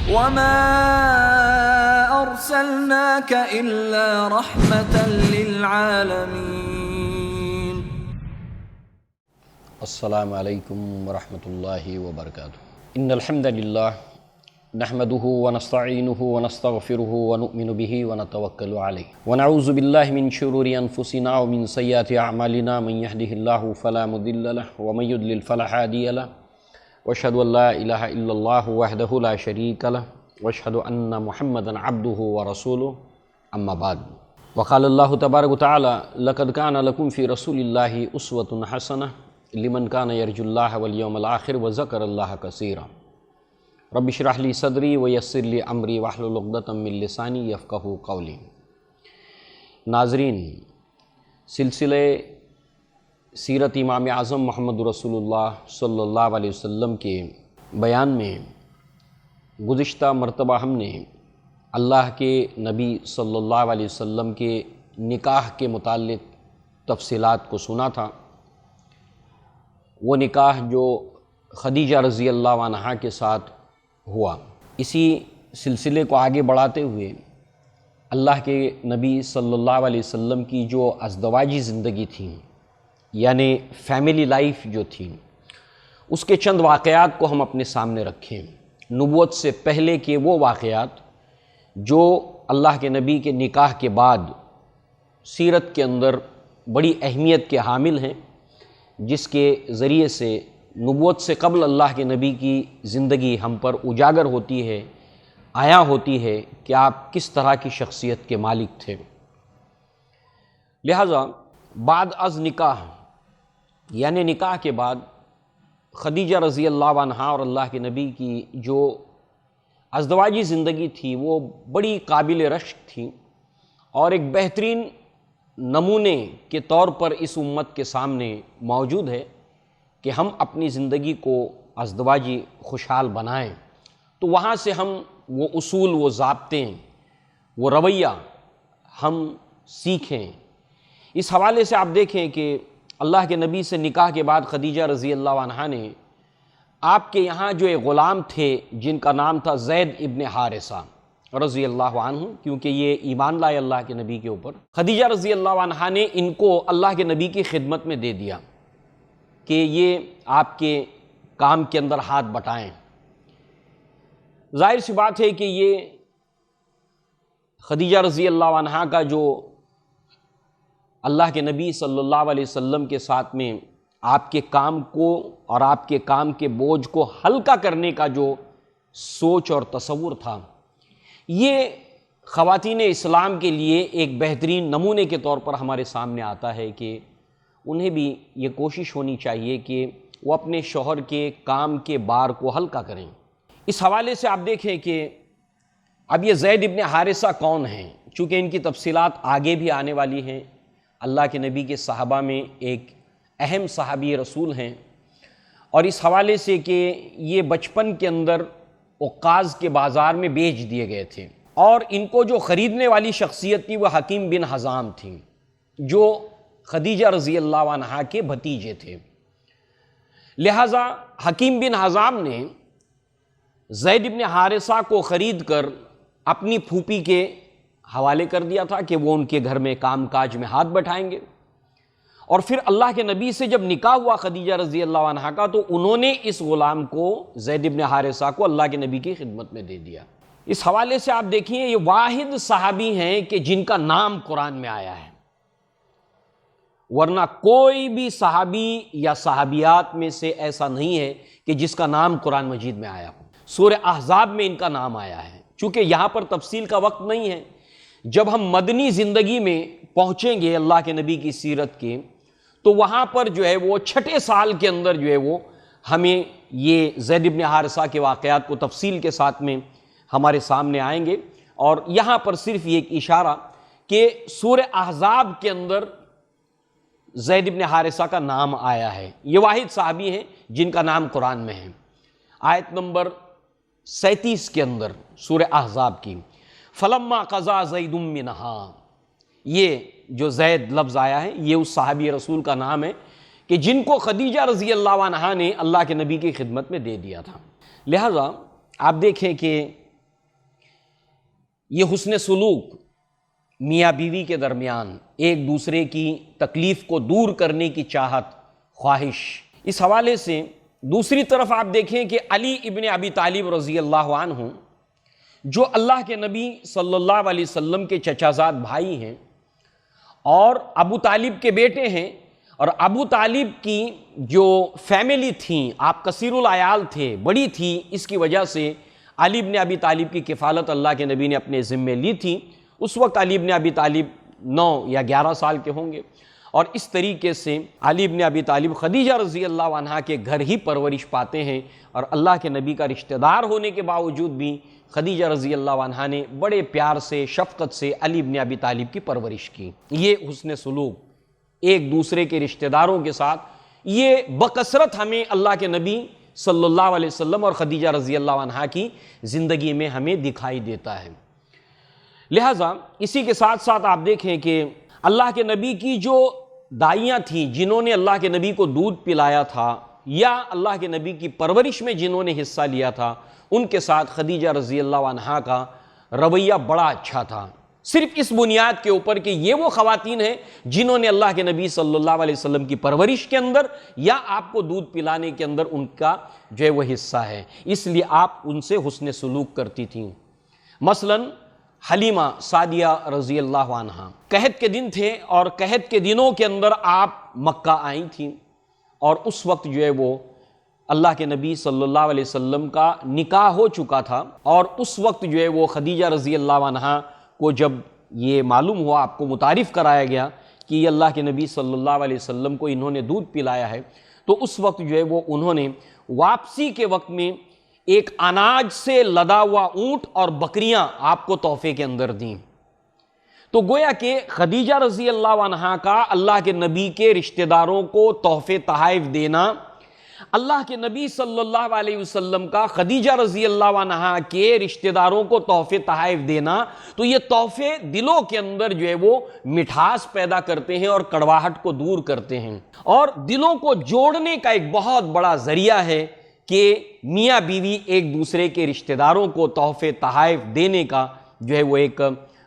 وما أرسلناك إلا رحمة للعالمين. السلام علیکم ورحمۃ اللہ وبرکاتہ. ان الحمد للہ نحمده ونستعینه ونستغفره ونؤمن به ونتوکل علیہ ونعوذ باللہ من شرور انفسنا ومن سیئات اعمالنا من يهده الله فلا مضل له ومن يضلل فلا هادی له واشهد ان لا الہ الا اللہ وحدہ لا شریک له واشهد ان محمدا عبده ورسوله اما بعد. وقال اللہ تبارک وتعالی لقد كان لكم في رسول اللہ اسوۃ حسنہ لمن كان يرجو اللہ والیوم الآخر وذکر اللہ کثیرا. رب اشرح لی صدری ویسر لی امری واحلل عقدۃ من لسانی یفقہوا قولی. ناظرین، سلسلے سیرت امام اعظم محمد رسول اللہ صلی اللہ علیہ وسلم کے بیان میں گزشتہ مرتبہ ہم نے اللہ کے نبی صلی اللہ علیہ وسلم کے نکاح کے متعلق تفصیلات کو سنا تھا. وہ نکاح جو خدیجہ رضی اللہ عنہا کے ساتھ ہوا. اسی سلسلے کو آگے بڑھاتے ہوئے اللہ کے نبی صلی اللہ علیہ وسلم کی جو ازدواجی زندگی تھی، یعنی فیملی لائف جو تھی، اس کے چند واقعات کو ہم اپنے سامنے رکھیں. نبوت سے پہلے کے وہ واقعات جو اللہ کے نبی کے نکاح کے بعد سیرت کے اندر بڑی اہمیت کے حامل ہیں، جس کے ذریعے سے نبوت سے قبل اللہ کے نبی کی زندگی ہم پر اجاگر ہوتی ہے، عیاں ہوتی ہے کہ آپ کس طرح کی شخصیت کے مالک تھے. لہذا بعد از نکاح، یعنی نکاح کے بعد خدیجہ رضی اللہ عنہا اور اللہ کے نبی کی جو ازدواجی زندگی تھی وہ بڑی قابل رشک تھی، اور ایک بہترین نمونے کے طور پر اس امت کے سامنے موجود ہے کہ ہم اپنی زندگی کو ازدواجی خوشحال بنائیں. تو وہاں سے ہم وہ اصول، وہ ضابطے، وہ رویہ ہم سیکھیں. اس حوالے سے آپ دیکھیں کہ اللہ کے نبی سے نکاح کے بعد خدیجہ رضی اللہ عنہا نے آپ کے یہاں جو ایک غلام تھے جن کا نام تھا زید ابن حارثہ رضی اللہ عنہ، کیونکہ یہ ایمان لائے اللہ کے نبی کے اوپر، خدیجہ رضی اللہ عنہا نے ان کو اللہ کے نبی کی خدمت میں دے دیا کہ یہ آپ کے کام کے اندر ہاتھ بٹائیں. ظاہر سی بات ہے کہ یہ خدیجہ رضی اللہ عنہا کا جو اللہ کے نبی صلی اللہ علیہ وسلم کے ساتھ میں آپ کے کام کو اور آپ کے کام کے بوجھ کو ہلکا کرنے کا جو سوچ اور تصور تھا، یہ خواتین اسلام کے لیے ایک بہترین نمونے کے طور پر ہمارے سامنے آتا ہے کہ انہیں بھی یہ کوشش ہونی چاہیے کہ وہ اپنے شوہر کے کام کے بار کو ہلکا کریں. اس حوالے سے آپ دیکھیں کہ اب یہ زید ابن حارثہ کون ہیں، چونکہ ان کی تفصیلات آگے بھی آنے والی ہیں. اللہ کے نبی کے صحابہ میں ایک اہم صحابی رسول ہیں، اور اس حوالے سے کہ یہ بچپن کے اندر عکاظ کے بازار میں بیچ دیے گئے تھے، اور ان کو جو خریدنے والی شخصیت تھی وہ حکیم بن حزام تھی، جو خدیجہ رضی اللہ عنہا کے بھتیجے تھے. لہٰذا حکیم بن حزام نے زید ابن حارثہ کو خرید کر اپنی پھوپھی کے حوالے کر دیا تھا کہ وہ ان کے گھر میں کام کاج میں ہاتھ بٹھائیں گے. اور پھر اللہ کے نبی سے جب نکاح ہوا خدیجہ رضی اللہ عنہا کا، تو انہوں نے اس غلام کو، زید ابن حارثہ کو، اللہ کے نبی کی خدمت میں دے دیا. اس حوالے سے آپ دیکھیں یہ واحد صحابی ہیں کہ جن کا نام قرآن میں آیا ہے، ورنہ کوئی بھی صحابی یا صحابیات میں سے ایسا نہیں ہے کہ جس کا نام قرآن مجید میں آیا ہو. سورہ احزاب میں ان کا نام آیا ہے. چونکہ یہاں پر تفصیل کا وقت نہیں ہے، جب ہم مدنی زندگی میں پہنچیں گے اللہ کے نبی کی سیرت کے، تو وہاں پر جو ہے وہ 6 سال کے اندر جو ہے وہ ہمیں یہ زید ابن حارثہ کے واقعات کو تفصیل کے ساتھ میں ہمارے سامنے آئیں گے. اور یہاں پر صرف یہ ایک اشارہ کہ سورہ احزاب کے اندر زید ابن حارثہ کا نام آیا ہے. یہ واحد صحابی ہیں جن کا نام قرآن میں ہے. آیت نمبر 37 کے اندر سورہ احزاب کی، فلما قضا زید منہا، یہ جو زید لفظ آیا ہے یہ اس صحابی رسول کا نام ہے کہ جن کو خدیجہ رضی اللہ عنہا نے اللہ کے نبی کی خدمت میں دے دیا تھا. لہذا آپ دیکھیں کہ یہ حسن سلوک میاں بیوی کے درمیان ایک دوسرے کی تکلیف کو دور کرنے کی چاہت، خواہش، اس حوالے سے دوسری طرف آپ دیکھیں کہ علی ابن ابی طالب رضی اللہ عنہ جو اللہ کے نبی صلی اللہ علیہ وسلم کے چچا زاد بھائی ہیں اور ابو طالب کے بیٹے ہیں، اور ابو طالب کی جو فیملی تھیں، آپ کثیر العیال تھے، بڑی تھی، اس کی وجہ سے علی ابن ابی طالب کی کفالت اللہ کے نبی نے اپنے ذمے لی تھی۔ اس وقت علی ابن ابی طالب 9 یا 11 سال کے ہوں گے، اور اس طریقے سے علی ابن ابی طالب خدیجہ رضی اللہ عنہا کے گھر ہی پرورش پاتے ہیں، اور اللہ کے نبی کا رشتہ دار ہونے کے باوجود بھی خدیجہ رضی اللہ عنہا نے بڑے پیار سے، شفقت سے علی ابن ابی طالب کی پرورش کی۔ یہ حسن سلوک ایک دوسرے کے رشتہ داروں کے ساتھ، یہ بکثرت ہمیں اللہ کے نبی صلی اللہ علیہ وسلم اور خدیجہ رضی اللہ عنہا کی زندگی میں ہمیں دکھائی دیتا ہے۔ لہٰذا اسی کے ساتھ ساتھ آپ دیکھیں کہ اللہ کے نبی کی جو دائیاں تھیں جنہوں نے اللہ کے نبی کو دودھ پلایا تھا یا اللہ کے نبی کی پرورش میں جنہوں نے حصہ لیا تھا، ان کے ساتھ خدیجہ رضی اللہ عنہا کا رویہ بڑا اچھا تھا، صرف اس بنیاد کے اوپر کہ یہ وہ خواتین ہیں جنہوں نے اللہ کے نبی صلی اللہ علیہ وسلم کی پرورش کے اندر یا آپ کو دودھ پلانے کے اندر ان کا جو ہے وہ حصہ ہے، اس لیے آپ ان سے حسن سلوک کرتی تھیں۔ مثلاً حلیمہ سعدیہ رضی اللہ عنہا، قحط کے دن تھے اور قحط کے دنوں کے اندر آپ مکہ آئی تھیں، اور اس وقت جو ہے وہ اللہ کے نبی صلی اللہ علیہ وسلم کا نکاح ہو چکا تھا، اور اس وقت جو ہے وہ خدیجہ رضی اللہ عنہا کو جب یہ معلوم ہوا، آپ کو متعارف کرایا گیا کہ یہ اللہ کے نبی صلی اللہ علیہ وسلم کو انہوں نے دودھ پلایا ہے، تو اس وقت جو ہے وہ انہوں نے واپسی کے وقت میں ایک اناج سے لدا ہوا اونٹ اور بکریاں آپ کو تحفے کے اندر دیں۔ تو گویا کہ خدیجہ رضی اللہ عنہا کا اللہ کے نبی کے رشتہ داروں کو تحفے تحائف دینا، اللہ کے نبی صلی اللہ علیہ وسلم کا خدیجہ رضی اللہ عنہا کے رشتہ داروں کو تحفے تحائف دینا، تو یہ تحفے دلوں کے اندر جو ہے وہ مٹھاس پیدا کرتے ہیں اور کڑواہٹ کو دور کرتے ہیں، اور دلوں کو جوڑنے کا ایک بہت بڑا ذریعہ ہے کہ میاں بیوی ایک دوسرے کے رشتہ داروں کو تحفے تحائف دینے کا جو ہے وہ ایک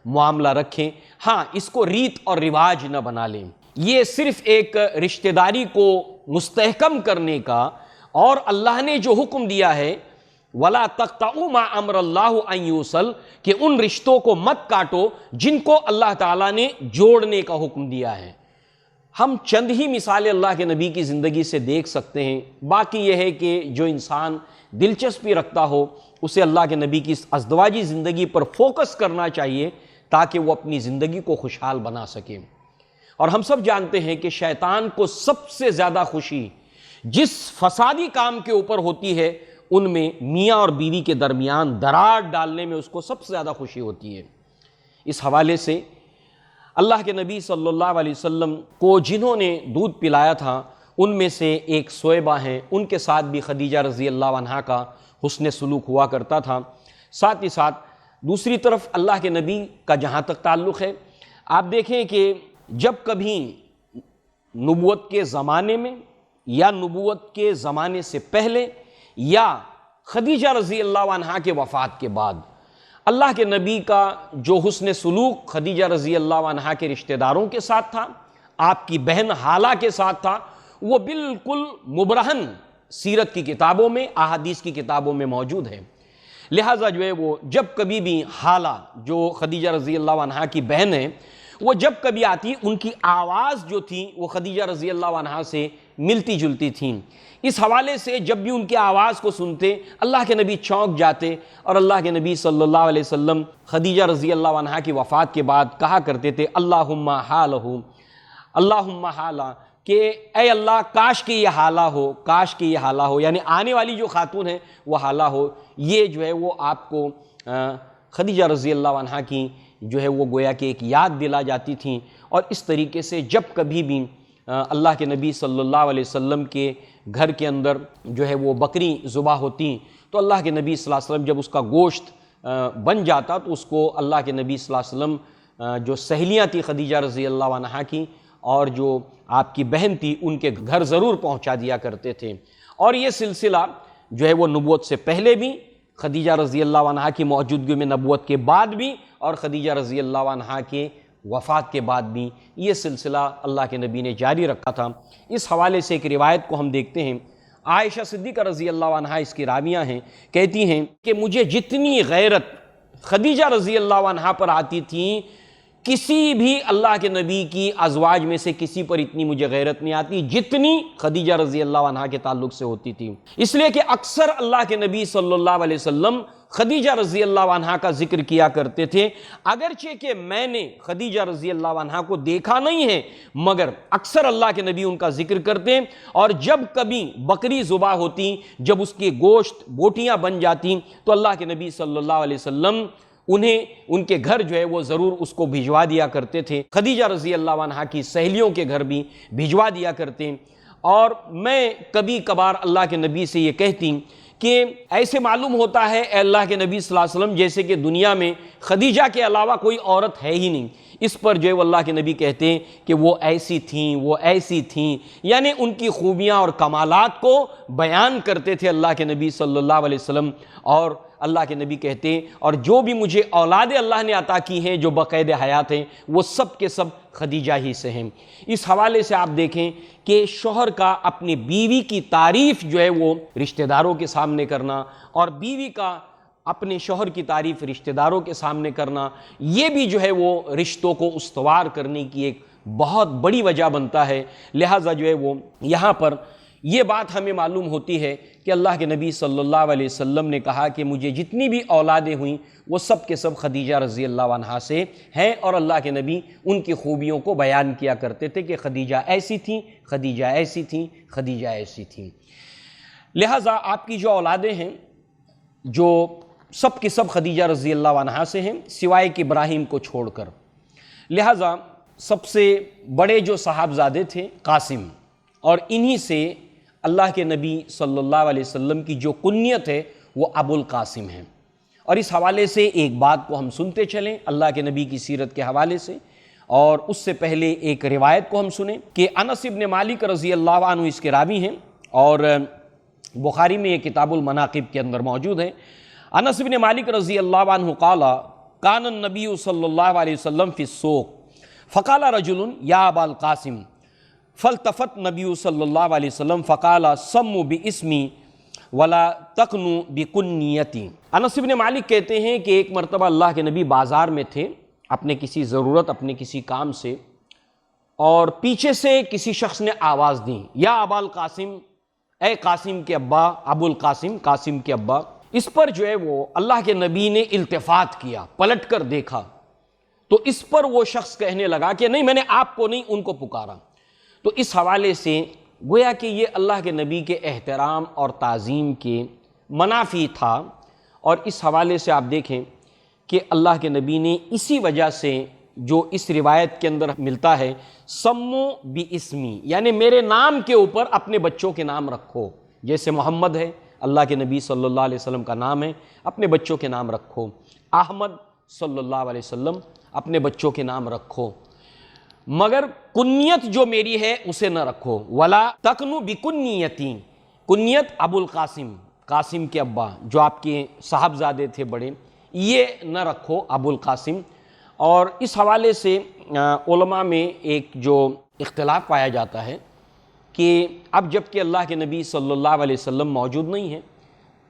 معاملہ رکھیں۔ ہاں، اس کو ریت اور رواج نہ بنا لیں، یہ صرف ایک رشتہ داری کو مستحکم کرنے کا، اور اللہ نے جو حکم دیا ہے وَلَا تَقْطَعُوا مَا أَمْرَ اللَّهُ أَن يُوصَلَ، کہ ان رشتوں کو مت کاٹو جن کو اللہ تعالیٰ نے جوڑنے کا حکم دیا ہے۔ ہم چند ہی مثالیں اللہ کے نبی کی زندگی سے دیکھ سکتے ہیں، باقی یہ ہے کہ جو انسان دلچسپی رکھتا ہو اسے اللہ کے نبی کی ازدواجی زندگی پر فوکس کرنا چاہیے تاکہ وہ اپنی زندگی کو خوشحال بنا سکے۔ اور ہم سب جانتے ہیں کہ شیطان کو سب سے زیادہ خوشی جس فسادی کام کے اوپر ہوتی ہے ان میں میاں اور بیوی کے درمیان دراڑ ڈالنے میں اس کو سب سے زیادہ خوشی ہوتی ہے۔ اس حوالے سے اللہ کے نبی صلی اللہ علیہ وسلم کو جنہوں نے دودھ پلایا تھا ان میں سے ایک صویبہ ہیں، ان کے ساتھ بھی خدیجہ رضی اللہ عنہا کا حسن سلوک ہوا کرتا تھا۔ ساتھ ہی ساتھ دوسری طرف اللہ کے نبی کا جہاں تک تعلق ہے، آپ دیکھیں کہ جب کبھی نبوت کے زمانے میں یا نبوت کے زمانے سے پہلے یا خدیجہ رضی اللہ عنہا کے وفات کے بعد اللہ کے نبی کا جو حسن سلوک خدیجہ رضی اللہ عنہا کے رشتہ داروں کے ساتھ تھا، آپ کی بہن حالہ کے ساتھ تھا، وہ بالکل مبرہن سیرت کی کتابوں میں، احادیث کی کتابوں میں موجود ہے۔ لہٰذا جو ہے وہ جب کبھی بھی حالہ جو خدیجہ رضی اللہ عنہا کی بہن ہے، وہ جب کبھی آتی ان کی آواز جو تھی وہ خدیجہ رضی اللہ عنہا سے ملتی جلتی تھیں۔ اس حوالے سے جب بھی ان کی آواز کو سنتے اللہ کے نبی چونک جاتے، اور اللہ کے نبی صلی اللہ علیہ وسلم خدیجہ رضی اللہ عنہا کی وفات کے بعد کہا کرتے تھے اللہم حالہ، اللہم حالہ، کہ اے اللہ کاش کہ یہ حالہ ہو، کاش کہ یہ حالہ ہو، یعنی آنے والی جو خاتون ہے وہ حالہ ہو۔ یہ جو ہے وہ آپ کو خدیجہ رضی اللہ عنہا کی جو ہے وہ گویا کہ ایک یاد دلا جاتی تھیں، اور اس طریقے سے جب کبھی بھی اللہ کے نبی صلی اللہ علیہ وسلم کے گھر کے اندر جو ہے وہ بکری ذبح ہوتی تو اللہ کے نبی صلی اللہ علیہ وسلم جب اس کا گوشت بن جاتا تو اس کو اللہ کے نبی صلی اللہ علیہ وسلم جو سہیلیاں تھی خدیجہ رضی اللہ عنہا کی اور جو آپ کی بہن تھی ان کے گھر ضرور پہنچا دیا کرتے تھے۔ اور یہ سلسلہ جو ہے وہ نبوت سے پہلے بھی خدیجہ رضی اللہ عنہا کی موجودگی میں نبوت کے بعد بھی اور خدیجہ رضی اللہ عنہا کے وفات کے بعد بھی یہ سلسلہ اللہ کے نبی نے جاری رکھا تھا۔ اس حوالے سے ایک روایت کو ہم دیکھتے ہیں، عائشہ صدیقہ رضی اللہ عنہا اس کی راویہ ہیں، کہتی ہیں کہ مجھے جتنی غیرت خدیجہ رضی اللہ عنہا پر آتی تھی، کسی بھی اللہ کے نبی کی ازواج میں سے کسی پر اتنی مجھے غیرت نہیں آتی جتنی خدیجہ رضی اللہ عنہا کے تعلق سے ہوتی تھی، اس لیے کہ اکثر اللہ کے نبی صلی اللہ علیہ وسلم خدیجہ رضی اللہ عنہا کا ذکر کیا کرتے تھے، اگرچہ کہ میں نے خدیجہ رضی اللہ عنہا کو دیکھا نہیں ہے، مگر اکثر اللہ کے نبی ان کا ذکر کرتے، اور جب کبھی بکری ذبح ہوتی، جب اس کے گوشت بوٹیاں بن جاتی تو اللہ کے نبی صلی اللہ علیہ وسلم انہیں ان کے گھر جو ہے وہ ضرور اس کو بھجوا دیا کرتے تھے، خدیجہ رضی اللہ عنہا کی سہیلیوں کے گھر بھی بھجوا دیا کرتے۔ اور میں کبھی کبھار اللہ کے نبی سے یہ کہتی کہ ایسے معلوم ہوتا ہے اے اللہ کے نبی صلی اللہ علیہ وسلم جیسے کہ دنیا میں خدیجہ کے علاوہ کوئی عورت ہے ہی نہیں۔ اس پر جو ہے وہ اللہ کے نبی کہتے ہیں کہ وہ ایسی تھیں، وہ ایسی تھیں، یعنی ان کی خوبیاں اور کمالات کو بیان کرتے تھے اللہ کے نبی صلی اللہ علیہ وسلم۔ اور اللہ کے نبی کہتے ہیں اور جو بھی مجھے اولاد اللہ نے عطا کی ہیں جو بقید حیات ہیں وہ سب کے سب خدیجہ ہی سے ہیں۔ اس حوالے سے آپ دیکھیں کہ شوہر کا اپنی بیوی کی تعریف جو ہے وہ رشتہ داروں کے سامنے کرنا، اور بیوی کا اپنے شوہر کی تعریف رشتہ داروں کے سامنے کرنا، یہ بھی جو ہے وہ رشتوں کو استوار کرنے کی ایک بہت بڑی وجہ بنتا ہے۔ لہٰذا جو ہے وہ یہاں پر یہ بات ہمیں معلوم ہوتی ہے کہ اللہ کے نبی صلی اللہ علیہ وسلم نے کہا کہ مجھے جتنی بھی اولادیں ہوئیں وہ سب کے سب خدیجہ رضی اللہ عنہا سے ہیں، اور اللہ کے نبی ان کی خوبیوں کو بیان کیا کرتے تھے کہ خدیجہ ایسی تھیں، خدیجہ ایسی تھیں، خدیجہ ایسی تھیں۔ لہٰذا آپ کی جو اولادیں ہیں جو سب کے سب خدیجہ رضی اللہ عنہا سے ہیں سوائے کہ ابراہیم کو چھوڑ کر۔ لہٰذا سب سے بڑے جو صاحبزادے تھے قاسم، اور انہی سے اللہ کے نبی صلی اللہ علیہ وسلم کی جو کنیت ہے وہ ابو القاسم ہے۔ اور اس حوالے سے ایک بات کو ہم سنتے چلیں اللہ کے نبی کی سیرت کے حوالے سے، اور اس سے پہلے ایک روایت کو ہم سنیں کہ انس بن مالک رضی اللہ عنہ اس کے راوی ہیں، اور بخاری میں یہ کتاب المناقب کے اندر موجود ہے۔ انس بن مالک رضی اللہ عنہ قال کان النبی صلی اللہ علیہ وسلم فی السوق فقال رجل یا ابا القاسم فالتفت نبی صلی اللہ علیہ وسلم فقال سموا باسمی ولا تقنوا بکنیتی۔ انس بن مالک کہتے ہیں کہ ایک مرتبہ اللہ کے نبی بازار میں تھے اپنے کسی ضرورت، اپنے کسی کام سے، اور پیچھے سے کسی شخص نے آواز دی یا ابا القاسم، اے قاسم کے ابا، ابو القاسم قاسم کے ابا۔ اس پر جو ہے وہ اللہ کے نبی نے التفات کیا، پلٹ کر دیکھا، تو اس پر وہ شخص کہنے لگا کہ نہیں، میں نے آپ کو نہیں، ان کو پکارا۔ تو اس حوالے سے گویا کہ یہ اللہ کے نبی کے احترام اور تعظیم کے منافی تھا، اور اس حوالے سے آپ دیکھیں کہ اللہ کے نبی نے اسی وجہ سے جو اس روایت کے اندر ملتا ہے سمو باسمی، یعنی میرے نام کے اوپر اپنے بچوں کے نام رکھو، جیسے محمد ہے اللہ کے نبی صلی اللہ علیہ وسلم کا نام ہے، اپنے بچوں کے نام رکھو، احمد صلی اللہ علیہ وسلم اپنے بچوں کے نام رکھو، مگر کنیت جو میری ہے اسے نہ رکھو، ولا تقنوا بکنیتی، کنیت ابو القاسم قاسم کے ابا جو آپ کے صاحبزادے تھے بڑے، یہ نہ رکھو ابو القاسم۔ اور اس حوالے سے علماء میں ایک جو اختلاف پایا جاتا ہے کہ اب جب کہ اللہ کے نبی صلی اللہ علیہ وسلم موجود نہیں ہیں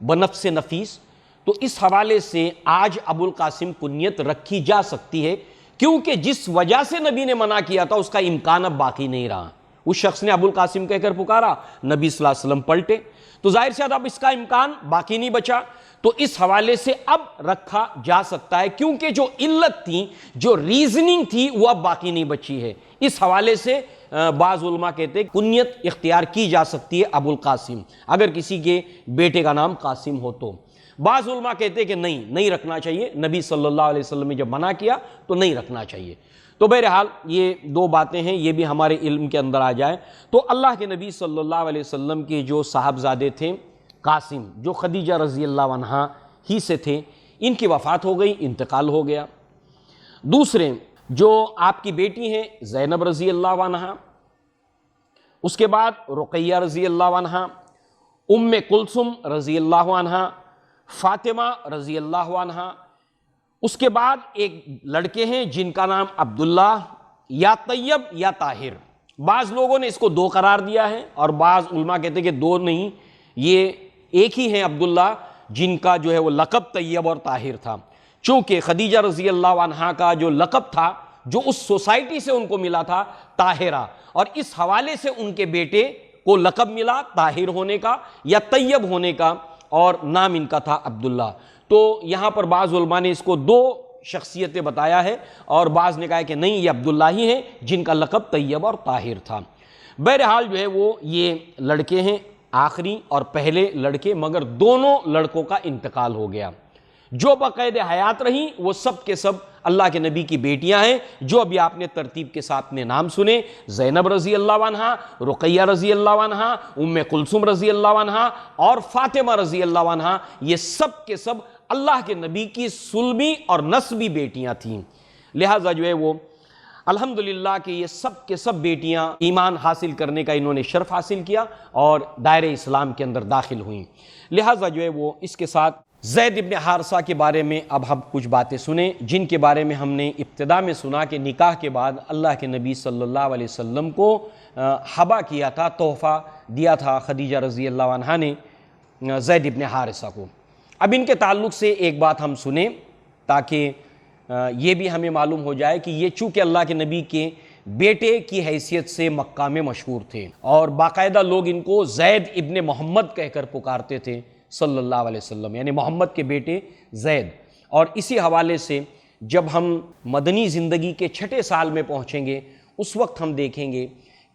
بنفس نفیس، تو اس حوالے سے آج ابو القاسم کنیت رکھی جا سکتی ہے، کیونکہ جس وجہ سے نبی نے منع کیا تھا اس کا امکان اب باقی نہیں رہا۔ اس شخص نے ابو القاسم کہہ کر پکارا، نبی صلی اللہ علیہ وسلم پلٹے، تو ظاہر سے اب اس کا امکان باقی نہیں بچا، تو اس حوالے سے اب رکھا جا سکتا ہے، کیونکہ جو علت تھی، جو ریزننگ تھی، وہ اب باقی نہیں بچی ہے۔ اس حوالے سے بعض علماء کہتے ہیں کنیت اختیار کی جا سکتی ہے ابو القاسم اگر کسی کے بیٹے کا نام قاسم ہو تو۔ بعض علماء کہتے ہیں کہ نہیں رکھنا چاہیے، نبی صلی اللہ علیہ وسلم نے جب منع کیا تو نہیں رکھنا چاہیے۔ تو بہرحال یہ دو باتیں ہیں، یہ بھی ہمارے علم کے اندر آ جائیں۔ تو اللہ کے نبی صلی اللہ علیہ وسلم کے جو صاحبزادے تھے قاسم، جو خدیجہ رضی اللہ عنہا ہی سے تھے، ان کی وفات ہو گئی، انتقال ہو گیا۔ دوسرے جو آپ کی بیٹی ہیں زینب رضی اللہ عنہا، اس کے بعد رقیہ رضی اللہ عنہا، ام کلثوم رضی اللہ عنہا، فاطمہ رضی اللہ عنہ، اس کے بعد ایک لڑکے ہیں جن کا نام عبداللہ یا طیب یا طاہر، بعض لوگوں نے اس کو دو قرار دیا ہے اور بعض علماء کہتے ہیں کہ دو نہیں، یہ ایک ہی ہیں عبداللہ جن کا جو ہے وہ لقب طیب اور طاہر تھا، چونکہ خدیجہ رضی اللہ عنہا کا جو لقب تھا جو اس سوسائٹی سے ان کو ملا تھا طاہرہ، اور اس حوالے سے ان کے بیٹے کو لقب ملا طاہر ہونے کا یا طیب ہونے کا، اور نام ان کا تھا عبداللہ۔ تو یہاں پر بعض علماء نے اس کو دو شخصیتیں بتایا ہے اور بعض نے کہا کہ نہیں یہ عبداللہ ہی ہیں جن کا لقب طیب اور طاہر تھا۔ بہرحال جو ہے وہ یہ لڑکے ہیں، آخری اور پہلے لڑکے، مگر دونوں لڑکوں کا انتقال ہو گیا۔ جو باقید حیات رہیں وہ سب کے سب اللہ کے نبی کی بیٹیاں ہیں، جو ابھی آپ نے ترتیب کے ساتھ میں نام سنے، زینب رضی اللہ عنہا، رقیہ رضی اللہ عنہا، ام کلثوم رضی اللہ عنہا اور فاطمہ رضی اللہ عنہا، یہ سب کے سب اللہ کے نبی کی سلمی اور نسبی بیٹیاں تھیں۔ لہٰذا جو ہے وہ الحمدللہ کہ یہ سب کے سب بیٹیاں ایمان حاصل کرنے کا انہوں نے شرف حاصل کیا اور دائرہ اسلام کے اندر داخل ہوئیں۔ لہٰذا جو ہے وہ اس کے ساتھ زید ابن حارثہ کے بارے میں اب ہم کچھ باتیں سنیں، جن کے بارے میں ہم نے ابتدا میں سنا کہ نکاح کے بعد اللہ کے نبی صلی اللہ علیہ وسلم کو ہبہ کیا تھا، تحفہ دیا تھا خدیجہ رضی اللہ عنہا نے زید ابن حارثہ کو۔ اب ان کے تعلق سے ایک بات ہم سنیں تاکہ یہ بھی ہمیں معلوم ہو جائے کہ یہ چونکہ اللہ کے نبی کے بیٹے کی حیثیت سے مکہ میں مشہور تھے اور باقاعدہ لوگ ان کو زید ابن محمد کہہ کر پکارتے تھے صلی اللہ علیہ وسلم، یعنی محمد کے بیٹے زید۔ اور اسی حوالے سے جب ہم مدنی زندگی کے 6 سال میں پہنچیں گے اس وقت ہم دیکھیں گے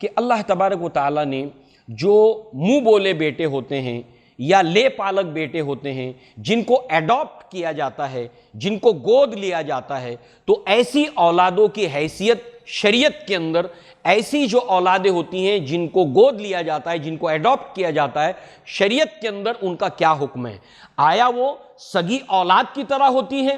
کہ اللہ تبارک و تعالیٰ نے جو منہ بولے بیٹے ہوتے ہیں یا لے پالک بیٹے ہوتے ہیں، جن کو ایڈاپٹ کیا جاتا ہے، جن کو گود لیا جاتا ہے، تو ایسی اولادوں کی حیثیت شریعت کے اندر ایسی جو اولادیں ہوتی ہیں جن کو گود لیا جاتا ہے، جن کو ایڈاپٹ کیا جاتا ہے، شریعت کے اندر ان کا کیا حکم ہے؟ آیا وہ سگی اولاد کی طرح ہوتی ہیں،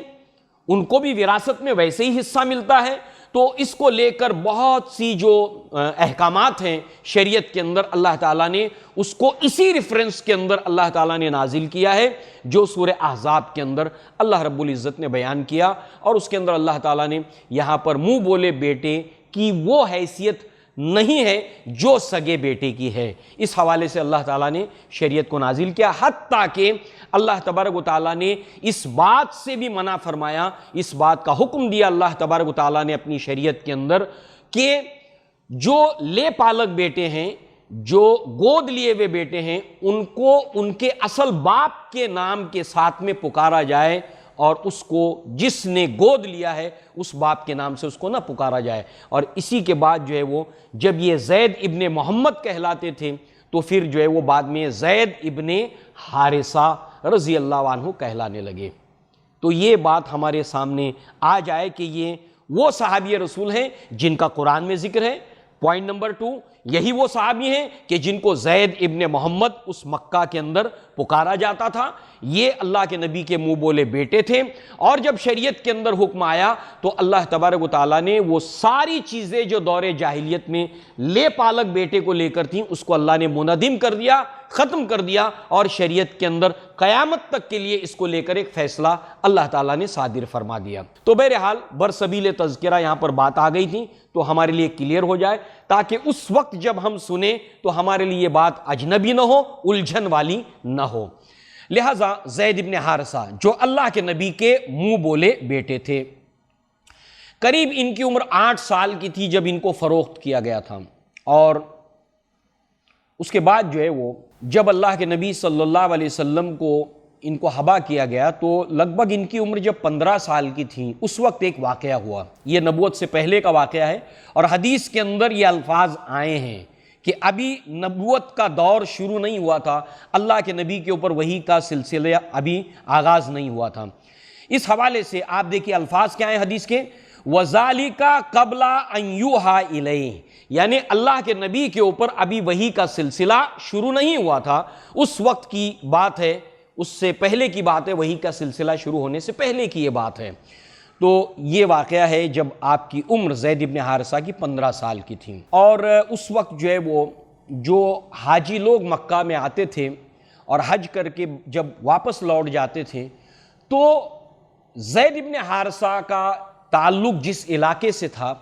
ان کو بھی وراثت میں ویسے ہی حصہ ملتا ہے؟ تو اس کو لے کر بہت سی جو احکامات ہیں شریعت کے اندر اللہ تعالیٰ نے اس کو اسی ریفرنس کے اندر اللہ تعالیٰ نے نازل کیا ہے جو سورہ احزاب کے اندر اللہ رب العزت نے بیان کیا، اور اس کے اندر اللہ تعالیٰ نے یہاں پر منہ بولے بیٹے کی وہ حیثیت نہیں ہے جو سگے بیٹے کی ہے۔ اس حوالے سے اللہ تعالیٰ نے شریعت کو نازل کیا، حتیٰ کہ اللہ تبارک و تعالیٰ نے اس بات سے بھی منع فرمایا، اس بات کا حکم دیا اللہ تبارک و تعالیٰ نے اپنی شریعت کے اندر کہ جو لے پالک بیٹے ہیں، جو گود لیے ہوئے بیٹے ہیں، ان کو ان کے اصل باپ کے نام کے ساتھ میں پکارا جائے، اور اس کو جس نے گود لیا ہے اس باپ کے نام سے اس کو نہ پکارا جائے۔ اور اسی کے بعد جو ہے وہ جب یہ زید ابن محمد کہلاتے تھے تو پھر جو ہے وہ بعد میں زید ابن حارثہ رضی اللہ عنہ کہلانے لگے۔ تو یہ بات ہمارے سامنے آ جائے کہ یہ وہ صحابی رسول ہیں جن کا قرآن میں ذکر ہے۔ پوائنٹ نمبر 2، یہی وہ صحابی ہیں کہ جن کو زید ابن محمد اس مکہ کے اندر پکارا جاتا تھا، یہ اللہ کے نبی کے منہ بولے بیٹے تھے، اور جب شریعت کے اندر حکم آیا تو اللہ تبارک و تعالیٰ نے وہ ساری چیزیں جو دور جاہلیت میں لے پالک بیٹے کو لے کر تھیں اس کو اللہ نے منہدم کر دیا، ختم کر دیا، اور شریعت کے اندر قیامت تک کے لیے اس کو لے کر ایک فیصلہ اللہ تعالیٰ نے صادر فرما دیا۔ تو بہرحال برسبیل تذکرہ یہاں پر بات آ گئی تھی تو ہمارے لیے کلیئر ہو جائے، تاکہ اس وقت جب ہم سنیں تو ہمارے لیے یہ بات اجنبی نہ ہو، الجھن والی نہ ہو۔ لہٰذا زید ابن حارثہ جو اللہ کے نبی کے منہ بولے بیٹے تھے، قریب ان کی عمر 8 سال کی تھی جب ان کو فروخت کیا گیا تھا، اور اس کے بعد جو ہے وہ جب اللہ کے نبی صلی اللہ علیہ وسلم کو ان کو ہبا کیا گیا تو لگ بھگ ان کی عمر جب 15 سال کی تھی اس وقت ایک واقعہ ہوا۔ یہ نبوت سے پہلے کا واقعہ ہے، اور حدیث کے اندر یہ الفاظ آئے ہیں کہ ابھی نبوت کا دور شروع نہیں ہوا تھا، اللہ کے نبی کے اوپر وحی کا سلسلہ ابھی آغاز نہیں ہوا تھا۔ اس حوالے سے آپ دیکھیے الفاظ کیا ہیں حدیث کے، وَذَلِكَ قَبْلَ أَن يُوحَىٰ إِلَيْهِ، یعنی اللہ کے نبی کے اوپر ابھی وحی کا سلسلہ شروع نہیں ہوا تھا، اس وقت کی بات ہے، اس سے پہلے کی بات ہے، وحی کا سلسلہ شروع ہونے سے پہلے کی یہ بات ہے۔ تو یہ واقعہ ہے جب آپ کی عمر زید ابن حارثہ کی 15 سال کی تھی، اور اس وقت جو ہے وہ جو حاجی لوگ مکہ میں آتے تھے اور حج کر کے جب واپس لوٹ جاتے تھے تو زید ابن حارثہ کا تعلق جس علاقے سے تھا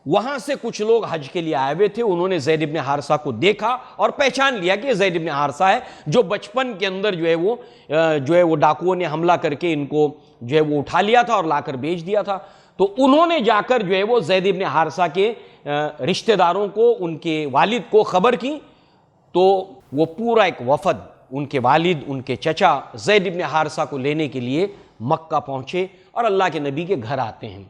وہاں سے کچھ لوگ حج کے لیے آئے ہوئے تھے. انہوں نے زید ابن حارثہ کو دیکھا اور پہچان لیا کہ زید ابن حارثہ ہے جو بچپن کے اندر جو ہے وہ ڈاکوؤں نے حملہ کر کے ان کو جو ہے وہ اٹھا لیا تھا اور لا کر بیچ دیا تھا. تو انہوں نے جا کر جو ہے وہ زید ابن حارثہ کے رشتہ داروں کو, ان کے والد کو خبر کی. تو وہ پورا ایک وفد, ان کے والد, ان کے چچا زید ابن حارثہ کو لینے کے لیے مکہ پہنچے اور اللہ کے نبی کے گھر آتے ہیں.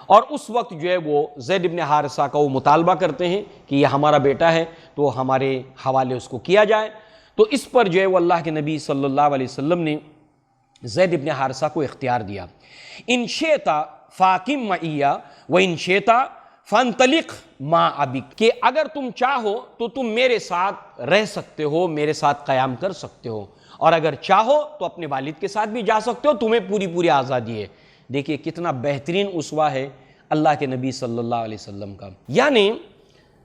اور اس وقت جو ہے وہ زید ابن حارثہ کا وہ مطالبہ کرتے ہیں کہ یہ ہمارا بیٹا ہے تو ہمارے حوالے اس کو کیا جائے. تو اس پر جو ہے وہ اللہ کے نبی صلی اللہ علیہ وسلم نے زید ابن حارثہ کو اختیار دیا. ان شئت فاقم معی و ان شئت فانطلق مع ابک, کہ اگر تم چاہو تو تم میرے ساتھ رہ سکتے ہو, میرے ساتھ قیام کر سکتے ہو, اور اگر چاہو تو اپنے والد کے ساتھ بھی جا سکتے ہو, تمہیں پوری آزادی ہے. دیکھیے کتنا بہترین اسوہ ہے اللہ کے نبی صلی اللہ علیہ وسلم کا. یعنی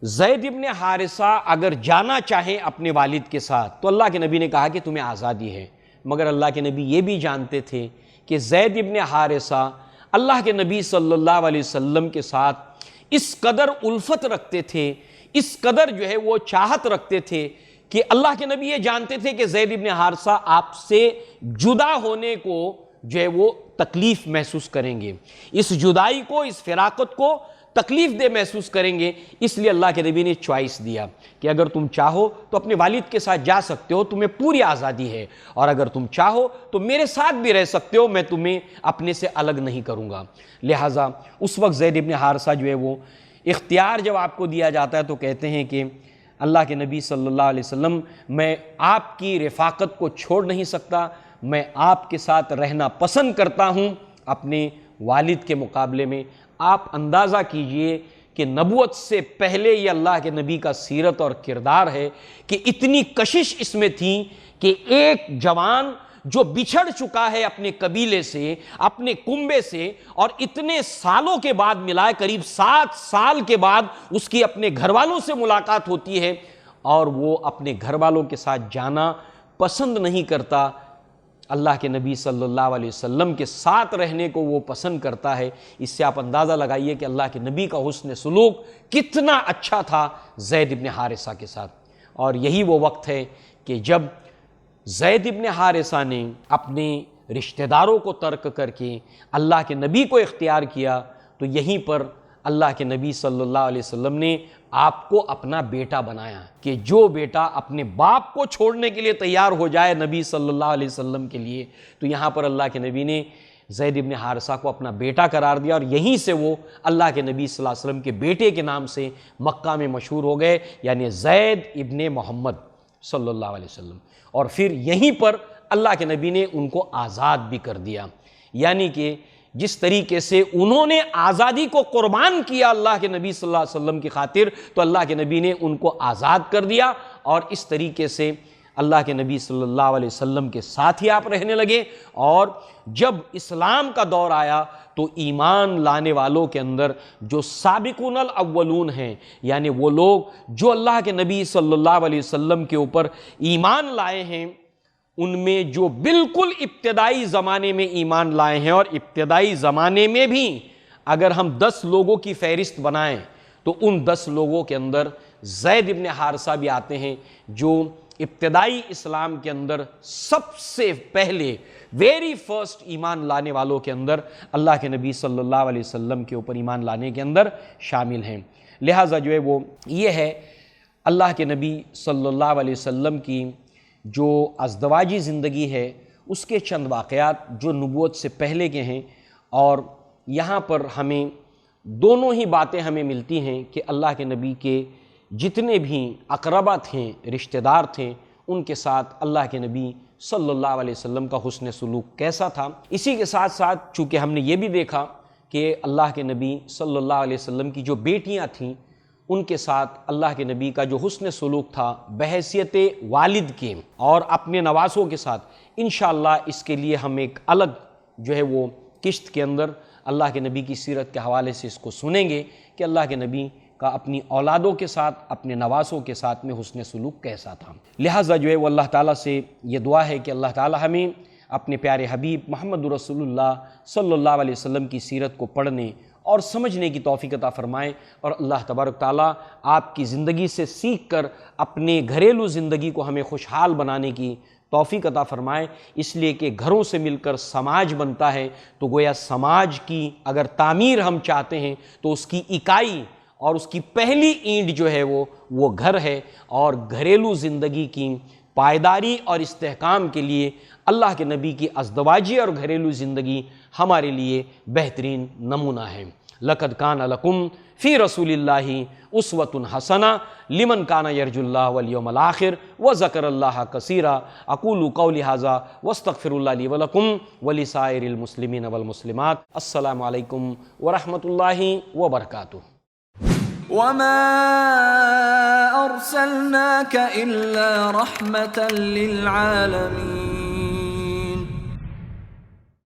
زید ابن حارثہ اگر جانا چاہیں اپنے والد کے ساتھ تو اللہ کے نبی نے کہا کہ تمہیں آزادی ہے, مگر اللہ کے نبی یہ بھی جانتے تھے کہ زید ابن حارثہ اللہ کے نبی صلی اللہ علیہ وسلم کے ساتھ اس قدر الفت رکھتے تھے, اس قدر جو ہے وہ چاہت رکھتے تھے کہ اللہ کے نبی یہ جانتے تھے کہ زید ابن حارثہ آپ سے جدا ہونے کو جو ہے وہ تکلیف محسوس کریں گے, اس جدائی کو, اس فراقت کو تکلیف دہ محسوس کریں گے. اس لیے اللہ کے نبی نے چوائس دیا کہ اگر تم چاہو تو اپنے والد کے ساتھ جا سکتے ہو, تمہیں پوری آزادی ہے, اور اگر تم چاہو تو میرے ساتھ بھی رہ سکتے ہو, میں تمہیں اپنے سے الگ نہیں کروں گا. لہٰذا اس وقت زید ابن حارثہ جو ہے وہ اختیار جب آپ کو دیا جاتا ہے تو کہتے ہیں کہ اللہ کے نبی صلی اللہ علیہ وسلم, میں آپ کی رفاقت کو چھوڑ نہیں سکتا, میں آپ کے ساتھ رہنا پسند کرتا ہوں اپنے والد کے مقابلے میں. آپ اندازہ کیجئے کہ نبوت سے پہلے یہ اللہ کے نبی کا سیرت اور کردار ہے کہ اتنی کشش اس میں تھی کہ ایک جوان جو بچھڑ چکا ہے اپنے قبیلے سے, اپنے کنبے سے, اور اتنے سالوں کے بعد ملائے, قریب 7 سال کے بعد اس کی اپنے گھر والوں سے ملاقات ہوتی ہے, اور وہ اپنے گھر والوں کے ساتھ جانا پسند نہیں کرتا, اللہ کے نبی صلی اللہ علیہ وسلم کے ساتھ رہنے کو وہ پسند کرتا ہے. اس سے آپ اندازہ لگائیے کہ اللہ کے نبی کا حسن سلوک کتنا اچھا تھا زید ابن حارثہ کے ساتھ. اور یہی وہ وقت ہے کہ جب زید ابن حارثہ نے اپنے رشتہ داروں کو ترک کر کے اللہ کے نبی کو اختیار کیا, تو یہیں پر اللہ کے نبی صلی اللہ علیہ وسلم نے آپ کو اپنا بیٹا بنایا کہ جو بیٹا اپنے باپ کو چھوڑنے کے لیے تیار ہو جائے نبی صلی اللہ علیہ وسلم کے لیے, تو یہاں پر اللہ کے نبی نے زید ابن حارثہ کو اپنا بیٹا قرار دیا, اور یہیں سے وہ اللہ کے نبی صلی اللہ علیہ وسلم کے بیٹے کے نام سے مکہ میں مشہور ہو گئے, یعنی زید ابن محمد صلی اللہ علیہ وسلم. اور پھر یہیں پر اللہ کے نبی نے ان کو آزاد بھی کر دیا. یعنی کہ جس طریقے سے انہوں نے آزادی کو قربان کیا اللہ کے نبی صلی اللہ علیہ وسلم کی خاطر, تو اللہ کے نبی نے ان کو آزاد کر دیا, اور اس طریقے سے اللہ کے نبی صلی اللہ علیہ وسلم کے ساتھ ہی آپ رہنے لگے. اور جب اسلام کا دور آیا تو ایمان لانے والوں کے اندر جو سابقون الاولون ہیں, یعنی وہ لوگ جو اللہ کے نبی صلی اللہ علیہ وسلم کے اوپر ایمان لائے ہیں, ان میں جو بالکل ابتدائی زمانے میں ایمان لائے ہیں, اور ابتدائی زمانے میں بھی اگر ہم 10 لوگوں کی فہرست بنائیں تو ان 10 لوگوں کے اندر زید ابن حارثہ بھی آتے ہیں, جو ابتدائی اسلام کے اندر سب سے پہلے ویری فرسٹ ایمان لانے والوں کے اندر اللہ کے نبی صلی اللہ علیہ وسلم کے اوپر ایمان لانے کے اندر شامل ہیں. لہٰذا جو ہے وہ یہ ہے اللہ کے نبی صلی اللہ علیہ وسلم کی جو ازدواجی زندگی ہے اس کے چند واقعات جو نبوت سے پہلے کے ہیں, اور یہاں پر ہمیں دونوں ہی باتیں ہمیں ملتی ہیں کہ اللہ کے نبی کے جتنے بھی اقربا تھے, رشتہ دار تھے, ان کے ساتھ اللہ کے نبی صلی اللہ علیہ وسلم کا حسن سلوک کیسا تھا. اسی کے ساتھ ساتھ چونکہ ہم نے یہ بھی دیکھا کہ اللہ کے نبی صلی اللہ علیہ وسلم کی جو بیٹیاں تھیں ان کے ساتھ اللہ کے نبی کا جو حسن سلوک تھا بحیثیت والد کے اور اپنے نواسوں کے ساتھ, انشاءاللہ اس کے لیے ہم ایک الگ جو ہے وہ قسط کے اندر اللہ کے نبی کی سیرت کے حوالے سے اس کو سنیں گے کہ اللہ کے نبی کا اپنی اولادوں کے ساتھ، اپنے نواسوں کے ساتھ میں حسن سلوک کیسا تھا۔ لہٰذا جو ہے وہ اللہ تعالیٰ سے یہ دعا ہے کہ اللہ تعالیٰ ہمیں اپنے پیارے حبیب محمد رسول اللہ صلی اللہ علیہ وسلم کی سیرت کو پڑھنے اور سمجھنے کی توفیق عطا فرمائے، اور اللہ تبارک تعالیٰ آپ کی زندگی سے سیکھ کر اپنے گھریلو زندگی کو ہمیں خوشحال بنانے کی توفیق عطا فرمائے، اس لیے کہ گھروں سے مل کر سماج بنتا ہے، تو گویا سماج کی اگر تعمیر ہم چاہتے ہیں تو اس کی اکائی اور اس کی پہلی اینٹ جو ہے وہ گھر ہے، اور گھریلو زندگی کی پائیداری اور استحکام کے لیے اللہ کے نبی کی ازدواجی اور گھریلو زندگی ہمارے لیے بہترین نمونہ ہے۔ لقد کان لکم فی رسول اللہ اسوۃ حسنہ لمن کان یرجو اللہ والیوم الآخر وذکر اللہ کثیرا۔ اقول قولی ھذا واستغفر اللہ لی ولکم ولسائر المسلمین والمسلمات۔ السلام علیکم ورحمۃ اللہ وبرکاتہ۔ وما أرسلناك إلا رحمة للعالمين